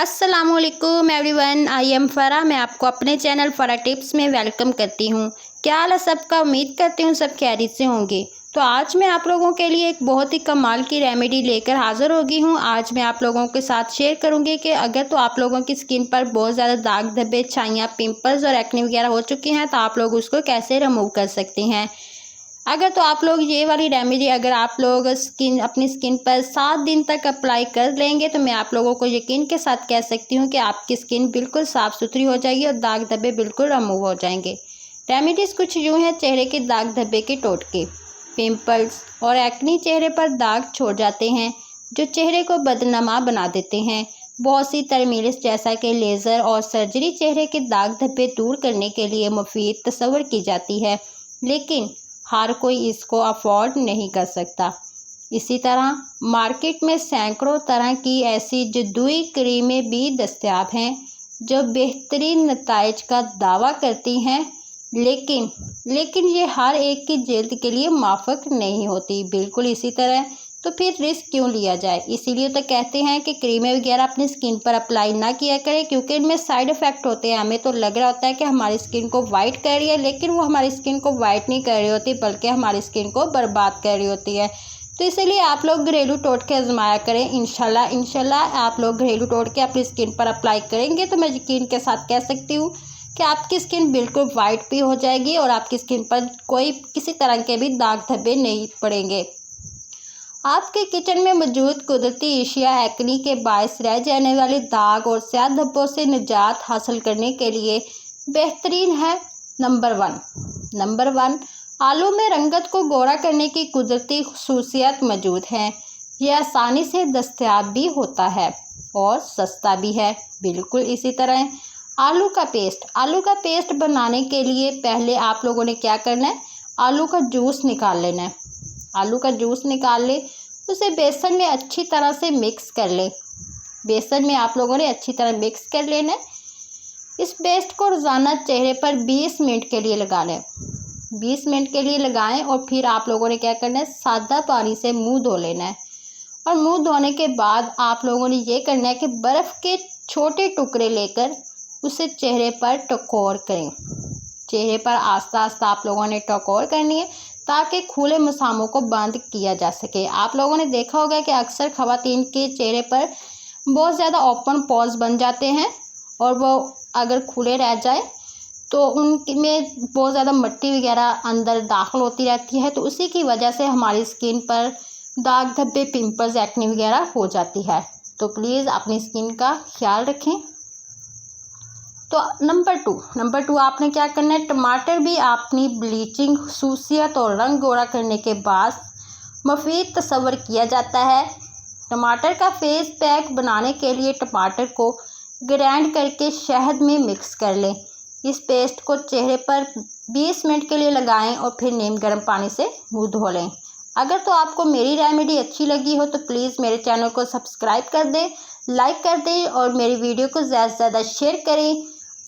अस्सलाम वालेकुम everyone, I am फ़रा। मैं आपको अपने चैनल फ़रा टिप्स में वेलकम करती हूँ। क्या हाल है सबका? उम्मीद करती हूँ सब खैरियत से होंगे। तो आज मैं आप लोगों के लिए एक बहुत ही कमाल की रेमेडी लेकर हाज़िर हो गई हूँ। आज मैं आप लोगों के साथ शेयर करूँगी कि अगर तो आप लोगों की स्किन पर बहुत ज़्यादा दाग धब्बे, छाइयाँ, पिंपल्स और एक्ने वगैरह हो चुके हैं तो आप लोग उसको कैसे रिमूव कर सकते हैं। अगर तो आप लोग ये वाली रेमेडी अगर आप लोग अपनी स्किन पर 7 दिन तक अप्लाई कर लेंगे तो मैं आप लोगों को यकीन के साथ कह सकती हूँ कि आपकी स्किन बिल्कुल साफ़ सुथरी हो जाएगी और दाग धब्बे बिल्कुल रिमूव हो जाएंगे। रेमेडीज़ कुछ यूँ हैं: चेहरे के दाग धब्बे के टोटके। पिंपल्स और एक्नी चेहरे पर दाग छोड़ जाते हैं जो चेहरे को बदनमा बना देते हैं। बहुत सी तरमीज़ जैसा कि लेज़र और सर्जरी चेहरे के दाग धब्बे दूर करने के लिए मुफीद तस्वर की जाती है, लेकिन हर कोई इसको अफोर्ड नहीं कर सकता। इसी तरह मार्केट में सैकड़ों तरह की ऐसी जदुई क्रीमें भी दस्तयाब हैं जो बेहतरीन नताइज का दावा करती हैं, लेकिन ये हर एक की जल्द के लिए माफ़क नहीं होती। बिल्कुल इसी तरह तो फिर रिस्क क्यों लिया जाए। इसीलिए तो कहते हैं कि क्रीमें वगैरह अपनी स्किन पर अप्लाई ना किया करें, क्योंकि इनमें साइड इफ़ेक्ट होते हैं। हमें तो लग रहा होता है कि हमारी स्किन को वाइट कर रही है, लेकिन वो हमारी स्किन को वाइट नहीं कर रही होती बल्कि हमारी स्किन को बर्बाद कर रही होती है। तो इसीलिए आप लोग घरेलू टोटके आजमाया करें। इंशाल्लाह आप लोग घरेलू टोटके अपनी स्किन पर अप्लाई करेंगे तो मैं यकीन के साथ कह सकती हूँ कि आपकी स्किन बिल्कुल वाइट भी हो जाएगी और आपकी स्किन पर कोई किसी तरह के भी दाग धब्बे नहीं पड़ेंगे। आपके किचन में मौजूद कुदरती एशिया एक्नी के बायस रह जाने वाले दाग और स्याह धब्बों से निजात हासिल करने के लिए बेहतरीन है। नंबर वन, आलू में रंगत को गोरा करने की कुदरती खुसूसियत मौजूद है। यह आसानी से दस्तयाब भी होता है और सस्ता भी है। बिल्कुल इसी तरह आलू का पेस्ट बनाने के लिए पहले आप लोगों ने क्या करना है, आलू का जूस निकाल लेना है। आलू का जूस निकाल ले, उसे बेसन में अच्छी तरह से मिक्स कर ले। बेसन में आप लोगों ने अच्छी तरह मिक्स कर लेना है। इस पेस्ट को रोज़ाना चेहरे पर 20 मिनट के लिए लगा लें। 20 मिनट के लिए लगाएं और फिर आप लोगों ने क्या करना है, सादा पानी से मुंह धो लेना है। और मुंह धोने के बाद आप लोगों ने ये करना है कि बर्फ़ के छोटे टुकड़े लेकर उसे चेहरे पर टकोर करें। चेहरे पर आस्ता आस्ता आप लोगों ने टकोर करनी है ताकि खुले मसामों को बंद किया जा सके। आप लोगों ने देखा होगा कि अक्सर ख़वातीन के चेहरे पर बहुत ज़्यादा ओपन पोर्स बन जाते हैं और वो अगर खुले रह जाए तो उनमें बहुत ज़्यादा मिट्टी वगैरह अंदर दाखिल होती रहती है, तो उसी की वजह से हमारी स्किन पर दाग धब्बे, पिंपल्स, एक्ने वगैरह हो जाती है। तो प्लीज़ अपनी स्किन का ख्याल रखें। तो नंबर टू आपने क्या करना है, टमाटर भी अपनी ब्लीचिंग खुसूसियत और रंग गोरा करने के बाद मुफीद तस्वर किया जाता है। टमाटर का फेस पैक बनाने के लिए टमाटर को ग्राइंड करके शहद में मिक्स कर लें। इस पेस्ट को चेहरे पर 20 मिनट के लिए लगाएं और फिर नीम गर्म पानी से मुंह धो लें। अगर तो आपको मेरी रेमेडी अच्छी लगी हो तो प्लीज़ मेरे चैनल को सब्सक्राइब कर दें, लाइक कर दें और मेरी वीडियो को ज़्यादा से ज़्यादा शेयर करें।